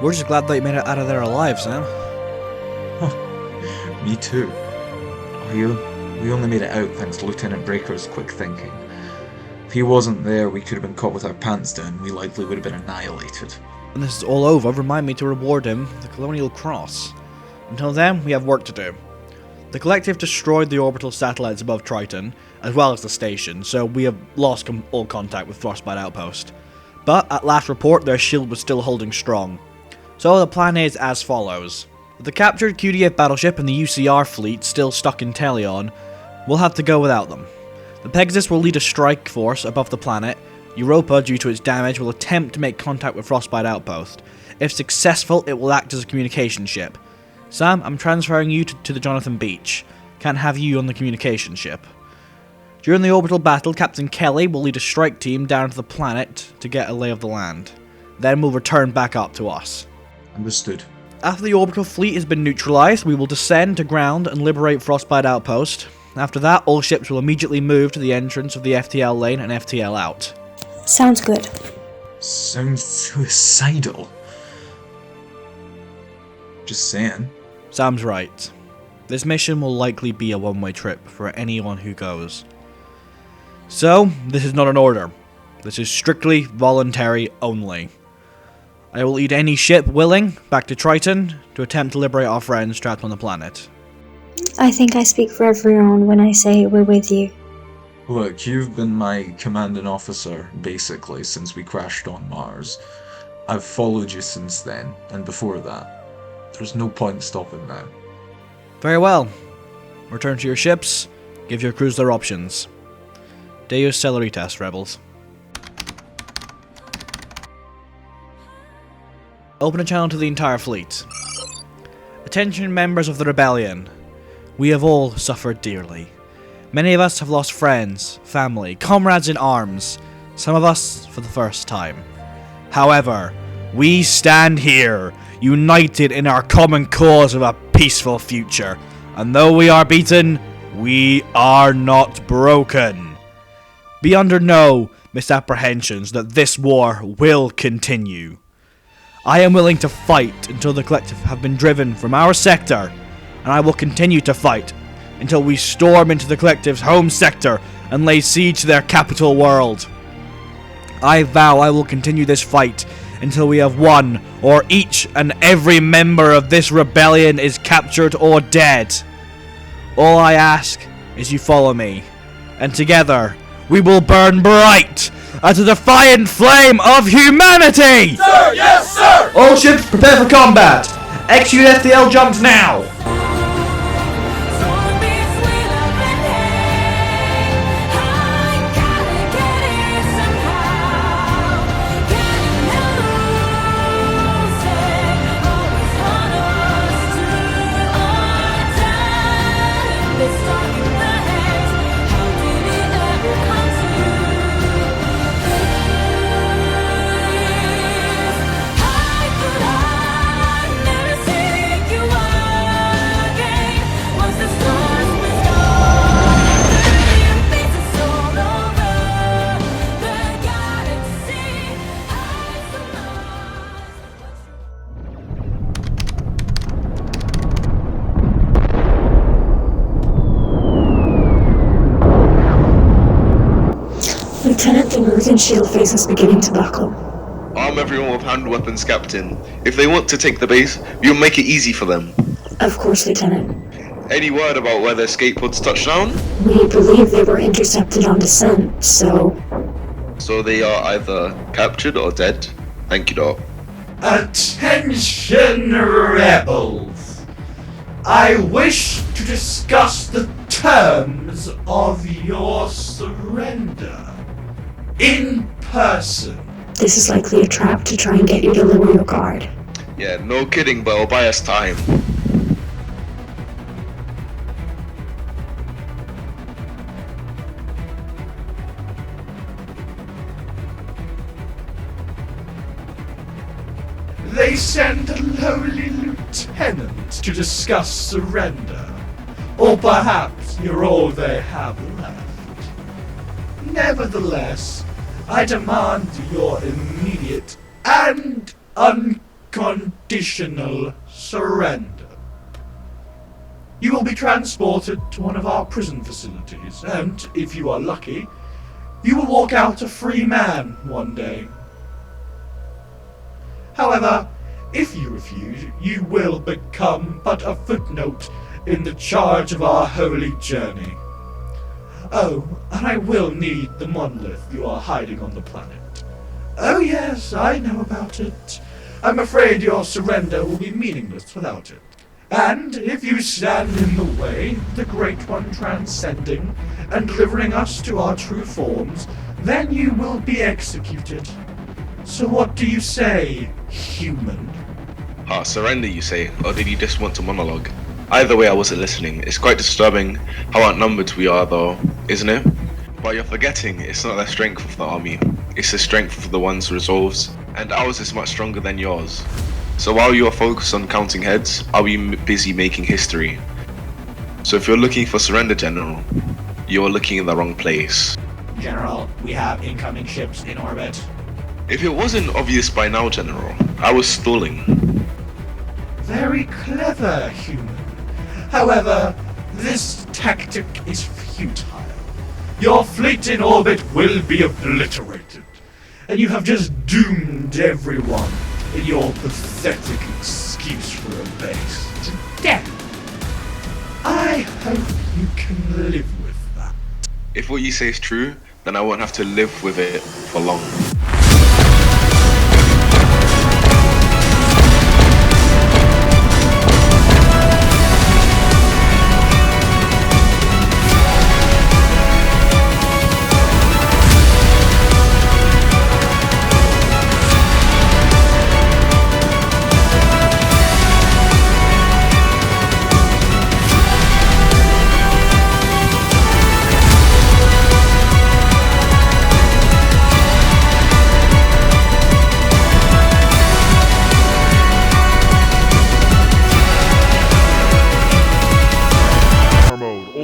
We're just glad that you made it out of there alive, Sam. Me too. We only made it out thanks to Lieutenant Breaker's quick thinking. If he wasn't there, we could have been caught with our pants down. We likely would have been annihilated. When this is all over, remind me to reward him with the Colonial Cross. Until then, we have work to do. The Collective destroyed the orbital satellites above Triton, as well as the station, so we have lost all contact with Frostbite Outpost. But, at last report, their shield was still holding strong. So the plan is as follows. With the captured QDF battleship and the UCR fleet still stuck in Telion, we'll have to go without them. The Pegasus will lead a strike force above the planet. Europa, due to its damage, will attempt to make contact with Frostbite Outpost. If successful, it will act as a communication ship. Sam, I'm transferring you to the Jonathan Beach. Can't have you on the communication ship. During the orbital battle, Captain Kelly will lead a strike team down to the planet to get a lay of the land. Then we'll return back up to us. Understood. After the orbital fleet has been neutralized, we will descend to ground and liberate Frostbite Outpost. After that, all ships will immediately move to the entrance of the FTL lane and FTL out. Sounds good. Sounds suicidal. Just saying. Sam's right. This mission will likely be a one-way trip for anyone who goes. So, this is not an order. This is strictly voluntary only. I will lead any ship willing back to Triton to attempt to liberate our friends trapped on the planet. I think I speak for everyone when I say we're with you. Look, you've been my commanding officer, basically, since we crashed on Mars. I've followed you since then, and before that. There's no point stopping now. Very well. Return to your ships. Give your crews their options. Deus Celeritas, rebels. Open a channel to the entire fleet. Attention members of the rebellion. We have all suffered dearly. Many of us have lost friends, family, comrades in arms. Some of us for the first time. However, we stand here, united in our common cause of a peaceful future. And though we are beaten, we are not broken. Be under no misapprehensions that this war will continue. I am willing to fight until the Collective have been driven from our sector, and I will continue to fight until we storm into the Collective's home sector and lay siege to their capital world. I vow I will continue this fight until we have won, or each and every member of this rebellion is captured or dead. All I ask is you follow me, and together we will burn bright as a defiant flame of humanity! Sir, yes, sir! All ships prepare for combat! Execute FTL jumps now! Lieutenant, the northern shield face is beginning to buckle. Arm everyone with hand weapons, Captain. If they want to take the base, you'll make it easy for them. Of course, Lieutenant. Any word about where their skateboards touched down? We believe they were intercepted on descent, so... So they are either captured or dead? Thank you, Doc. Attention, rebels! I wish to discuss the terms of your surrender. In person. This is likely a trap to try and get you to lower your guard. Yeah, no kidding, but it'll buy us time. They send a lowly lieutenant to discuss surrender. Or perhaps you're all they have left. Nevertheless, I demand your immediate and unconditional unconditional surrender. You will be transported to one of our prison facilities, and, if you are lucky, you will walk out a free man one day. However, if you refuse, you will become but a footnote in the charge of our holy journey. Oh, and I will need the monolith you are hiding on the planet. Oh yes, I know about it. I'm afraid your surrender will be meaningless without it. And if you stand in the way, the Great One transcending and delivering us to our true forms, then you will be executed. So what do you say, human? Surrender, you say, or did you just want to monologue? Either way, I wasn't listening. It's quite disturbing how outnumbered we are, though, isn't it? But you're forgetting, it's not the strength of the army. It's the strength of the one's resolves, and ours is much stronger than yours. So while you are focused on counting heads, I'll be busy making history. So if you're looking for surrender, General, you're looking in the wrong place. General, we have incoming ships in orbit. If it wasn't obvious by now, General, I was stalling. Very clever, human. However, this tactic is futile. Your fleet in orbit will be obliterated, and you have just doomed everyone in your pathetic excuse for a base to death. I hope you can live with that. If what you say is true, then I won't have to live with it for long.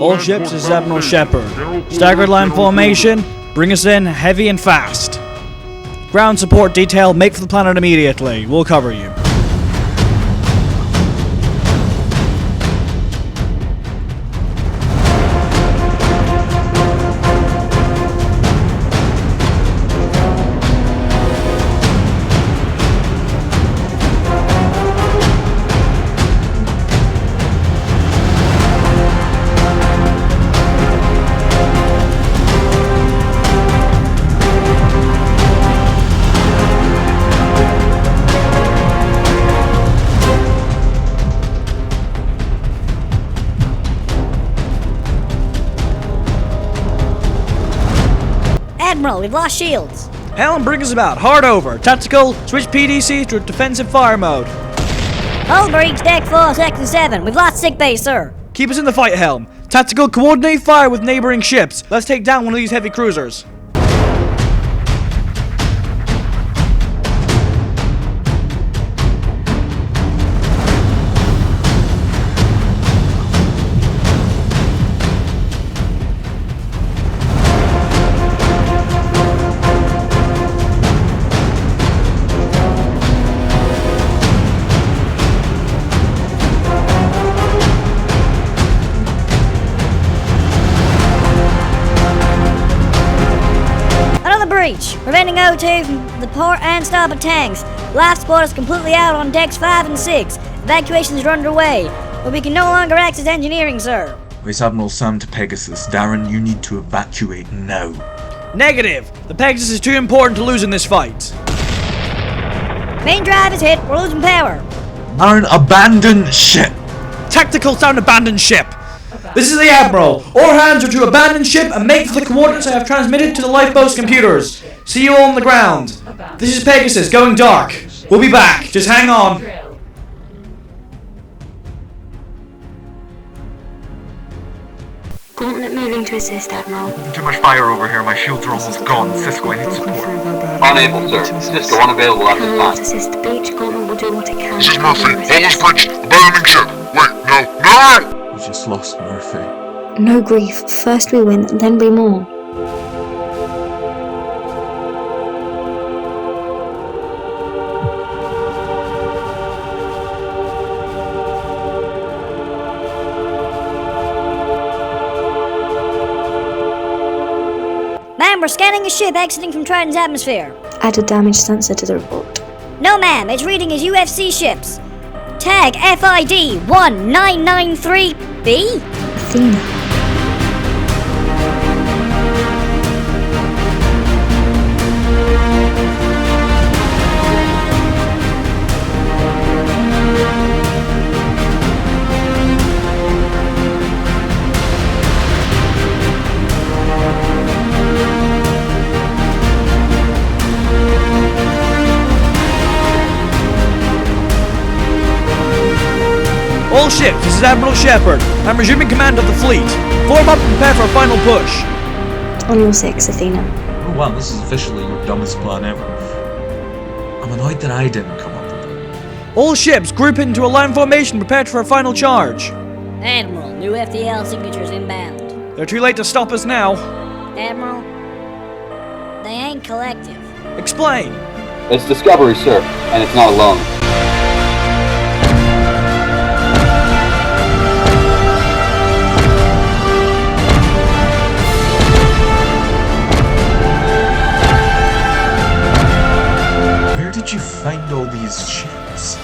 All ships, this is Admiral Shepheard. Staggered line formation, bring us in heavy and fast. Ground support detail, make for the planet immediately. We'll cover you. Admiral, we've lost shields. Helm, bring us about. Hard over. Tactical, switch PDC to defensive fire mode. Hull breach, deck 4, sector 7. We've lost sickbay, sir. Keep us in the fight, Helm. Tactical, coordinate fire with neighboring ships. Let's take down one of these heavy cruisers. Preventing O2 from the port and starboard tanks. Life support is completely out on decks 5 and 6. Evacuations are underway, but we can no longer access engineering, sir. Vice Admiral Sam to Pegasus. Darren, you need to evacuate now. Negative! The Pegasus is too important to lose in this fight. Main drive is hit. We're losing power. Darren, abandon ship! Tactical sound abandon ship! This is the Admiral. All hands are to abandon ship and make for the coordinates I have transmitted to the lifeboat's computers. See you all on the ground. This is Pegasus, going dark. We'll be back. Just hang on. Gauntlet moving to assist, Admiral. Too much fire over here. My shields are almost gone. Cisco, I need support. Unable, sir. Cisco unavailable at this time. Assist the beach. Gauntlet will do what it can. This is Murphy. Almost breached. Abandoning ship. Wait, no! We just lost Murphy. No grief. First we win, then we mourn. ma'am, we're scanning a ship exiting from Triton's atmosphere. Add a damage sensor to the report. No, ma'am, it's reading as UFC ships. Tag FID 1993B? Athena. All ships, this is Admiral Shepheard. I'm resuming command of the fleet. Form up and prepare for a final push. On your 6, Athena. Oh wow, this is officially your dumbest plan ever. I'm annoyed that I didn't come up with it. All ships, group into a line formation, prepared for a final charge. Admiral, new FTL signatures inbound. They're too late to stop us now. Admiral, they ain't collective. Explain. It's Discovery, sir, and it's not alone. Where did you find all these ships?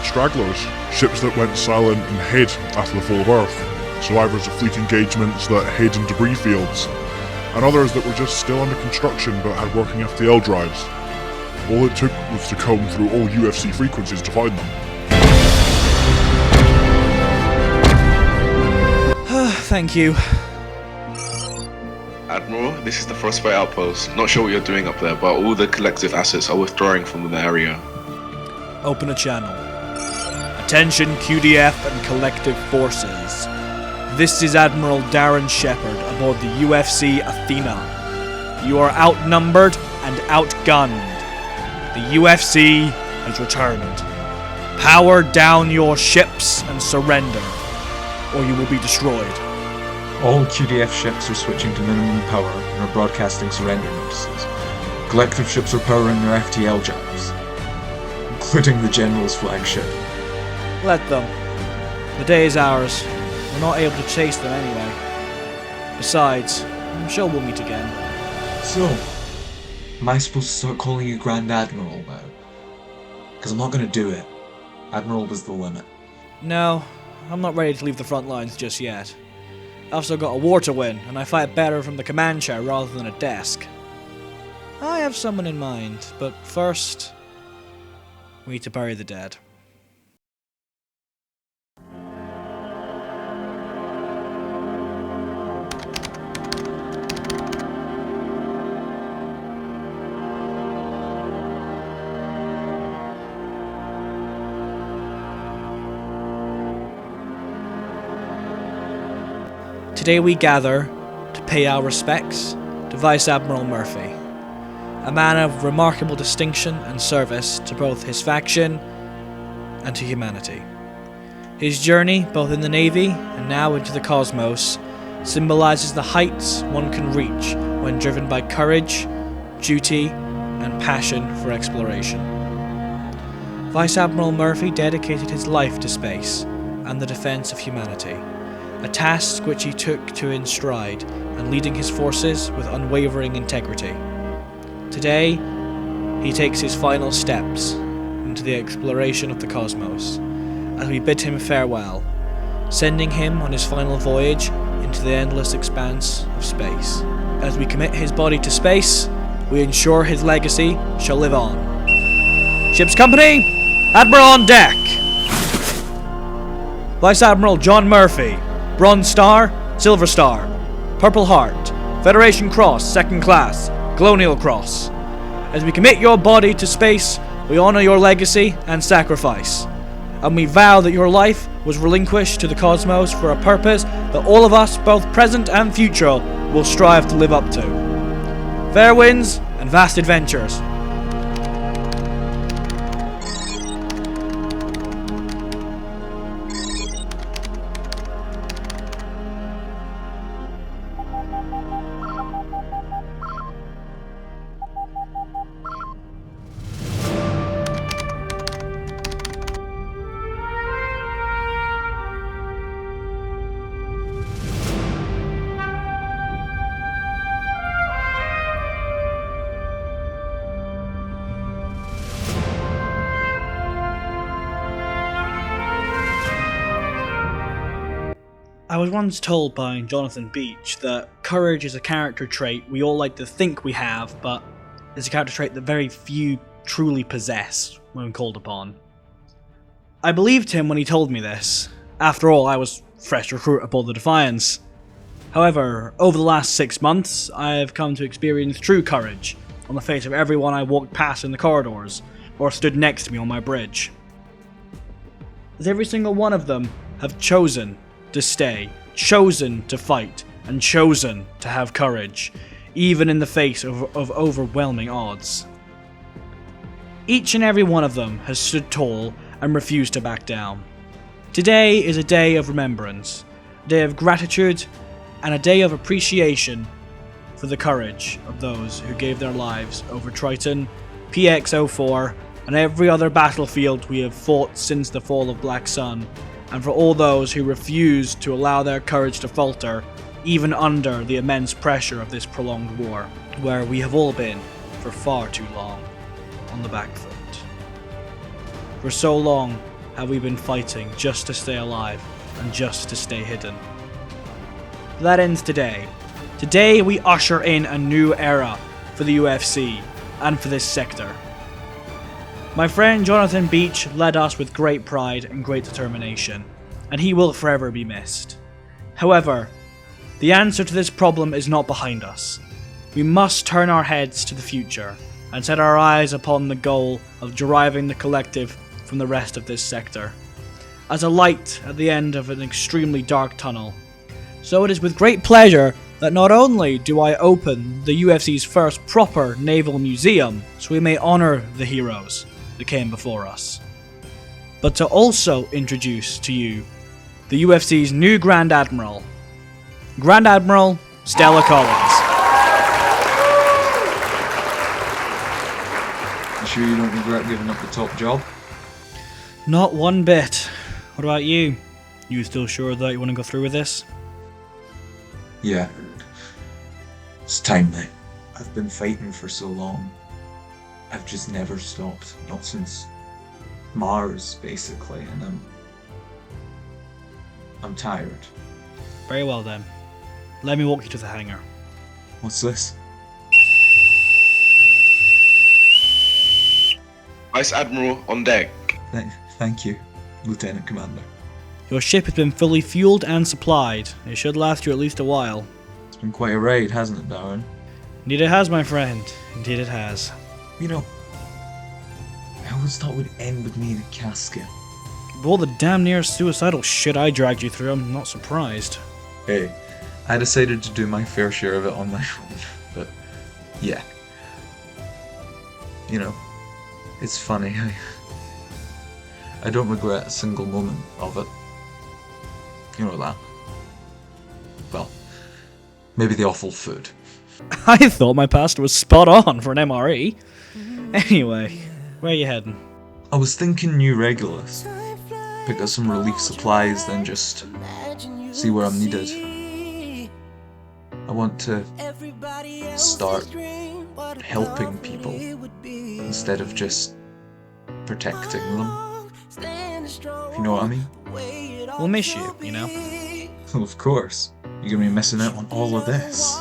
Stragglers, ships that went silent and hid after the fall of Earth, survivors of fleet engagements that hid in debris fields, and others that were just still under construction but had working FTL drives. All it took was to comb through all UFC frequencies to find them. Thank you. Admiral, this is the Frostbite outpost. Not sure what you're doing up there, but all the collective assets are withdrawing from the area. Open a channel. Attention QDF and collective forces. This is Admiral Darren Shepheard aboard the UFC Athena. You are outnumbered and outgunned. The UFC has returned. Power down your ships and surrender, or you will be destroyed. All QDF ships are switching to minimum power and are broadcasting surrender notices. Collective ships are powering their FTL jams, including the General's flagship. Let them. The day is ours. We're not able to chase them anyway. Besides, I'm sure we'll meet again. So, am I supposed to start calling you Grand Admiral now? Because I'm not going to do it. Admiral was the limit. No, I'm not ready to leave the front lines just yet. I've still got a war to win, and I fight better from the command chair rather than a desk. I have someone in mind, but first, we need to bury the dead. Today we gather to pay our respects to Vice Admiral Murphy, a man of remarkable distinction and service to both his faction and to humanity. His journey, both in the Navy and now into the cosmos, symbolizes the heights one can reach when driven by courage, duty, and passion for exploration. Vice Admiral Murphy dedicated his life to space and the defense of humanity, a task which he took to in stride and leading his forces with unwavering integrity. Today, he takes his final steps into the exploration of the cosmos, as we bid him farewell, sending him on his final voyage into the endless expanse of space. As we commit his body to space, we ensure his legacy shall live on. Ship's company, Admiral on deck! Vice Admiral John Murphy, Bronze Star, Silver Star, Purple Heart, Federation Cross, Second Class, Colonial Cross. As we commit your body to space, we honor your legacy and sacrifice. And we vow that your life was relinquished to the cosmos for a purpose that all of us, both present and future, will strive to live up to. Fair winds and vast adventures. I was once told by Jonathan Beach that courage is a character trait we all like to think we have, but it's a character trait that very few truly possess when called upon. I believed him when he told me this. After all, I was fresh recruit aboard the Defiance. However, over the last 6 months, I have come to experience true courage on the face of everyone I walked past in the corridors, or stood next to me on my bridge. As every single one of them have chosen to stay, chosen to fight, and chosen to have courage, even in the face of overwhelming odds. Each and every one of them has stood tall and refused to back down. Today is a day of remembrance, a day of gratitude, and a day of appreciation for the courage of those who gave their lives over Triton, PX-04, and every other battlefield we have fought since the fall of Black Sun, and for all those who refused to allow their courage to falter, even under the immense pressure of this prolonged war, where we have all been, for far too long, on the back foot. For so long have we been fighting just to stay alive, and just to stay hidden. That ends today. Today we usher in a new era for the UFC, and for this sector. My friend Jonathan Beach led us with great pride and great determination, and he will forever be missed. However, the answer to this problem is not behind us. We must turn our heads to the future, and set our eyes upon the goal of deriving the collective from the rest of this sector, as a light at the end of an extremely dark tunnel. So it is with great pleasure that not only do I open the UFC's first proper naval museum, so we may honour the heroes that came before us, but to also introduce to you the UFC's new Grand Admiral, Grand Admiral Stella Collins. You sure you don't regret giving up the top job? Not one bit. What about you? You still sure that you want to go through with this? Yeah. It's time now. I've been fighting for so long. I've just never stopped. Not since Mars, basically, and I'm tired. Very well then. Let me walk you to the hangar. What's this? Vice Admiral on deck. Thank you, Lieutenant Commander. Your ship has been fully fueled and supplied. It should last you at least a while. It's been quite a ride, hasn't it, Darren? Indeed it has, my friend. Indeed it has. You know, I always thought it would end with me in a casket. With all the damn near suicidal shit I dragged you through, I'm not surprised. Hey, I decided to do my fair share of it on my own, but yeah. You know, it's funny, I don't regret a single moment of it. You know that. Well, maybe the awful food. I thought my pasta was spot on for an MRE. Anyway, where are you heading? I was thinking New Regulus. Pick up some relief supplies, then just see where I'm needed. I want to start helping people instead of just protecting them. If you know what I mean? We'll miss you, you know? Well, of course. You're gonna be missing out on all of this.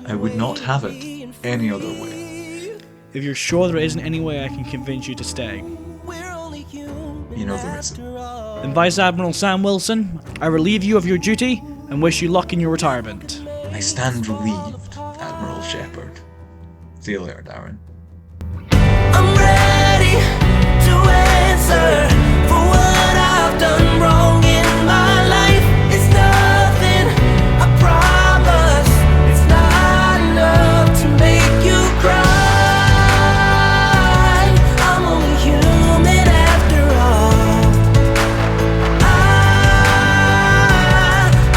I would not have it any other way. If you're sure there isn't any way I can convince you to stay. You know there isn't. Then Vice Admiral Sam Wilson, I relieve you of your duty and wish you luck in your retirement. I stand relieved, Admiral Shepheard. See you later, Darren. I'm ready to answer for what I've done wrong in my life. It's nothing, I promise. It's not enough to make you cry. I'm only human after all.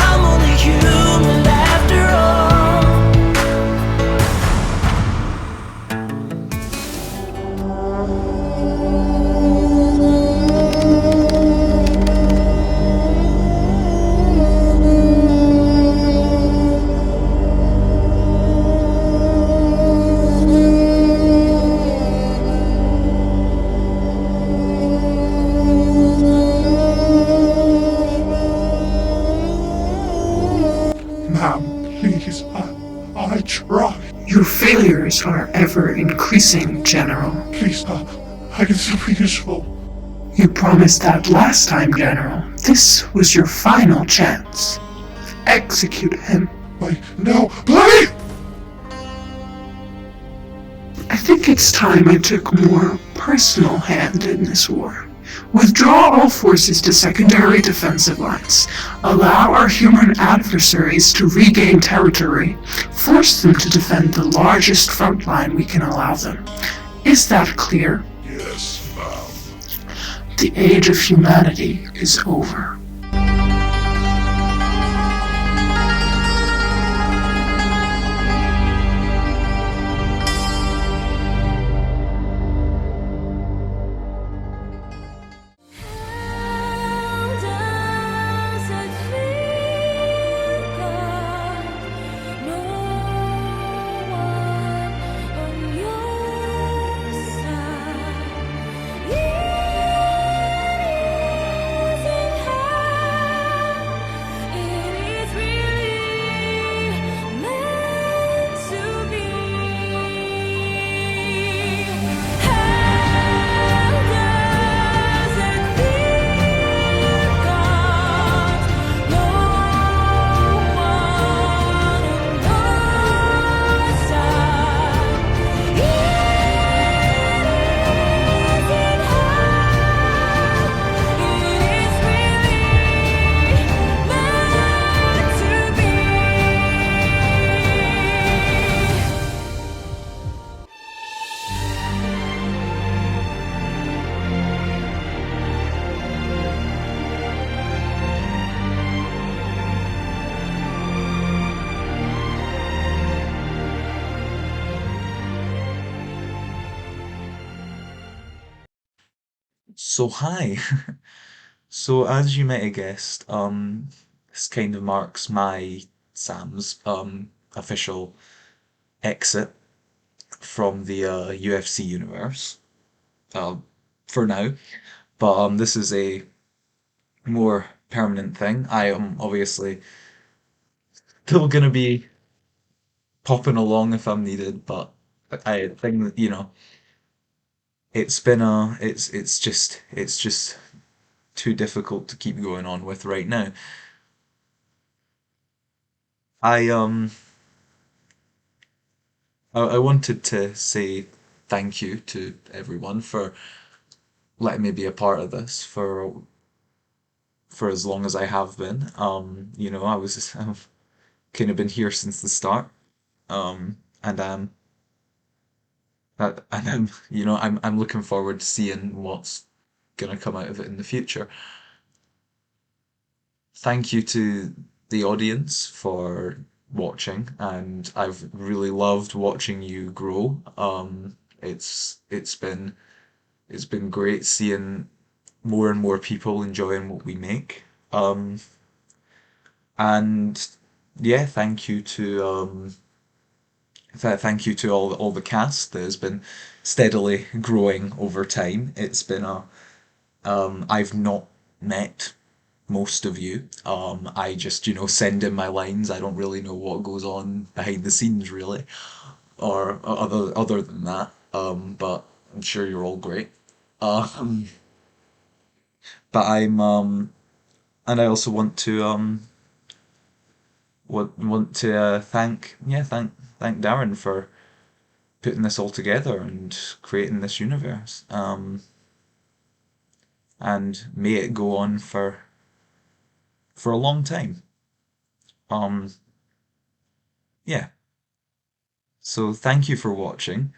I'm only human after all. numbers are ever increasing, General. Please, I can still be useful. You promised that last time, General. This was your final chance. Execute him. Wait, no, please! I think it's time I took a more personal hand in this war. Withdraw all forces to secondary defensive lines. Allow our human adversaries to regain territory. Force them to defend the largest front line we can allow them. Is that clear? Yes, ma'am. The age of humanity is over. So hi. So as you might have guessed, this kind of marks Sam's official exit from the UFC universe. Uh, for now. But this is a more permanent thing. I am obviously still gonna be popping along if I'm needed, but I think that, it's been it's just too difficult to keep going on with right now. I I wanted to say thank you to everyone for letting me be a part of this for as long as I have been. I've kind of been here since the start. And I'm looking forward to seeing what's gonna come out of it in the future. Thank you to the audience for watching, and I've really loved watching you grow. It's been great seeing more and more people enjoying what we make. And yeah, thank you to all the cast that has been steadily growing over time. It's been I've not met most of you. I just, send in my lines. I don't really know what goes on behind the scenes really, or other than that. But I'm sure you're all great. Um, but and I also want to thank Darren for putting this all together and creating this universe. And may it go on for a long time. Um, yeah. So thank you for watching.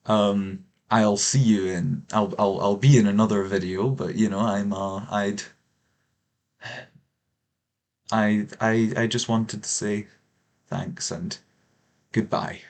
I'll see you I'll be in another video, but I just wanted to say thanks and goodbye.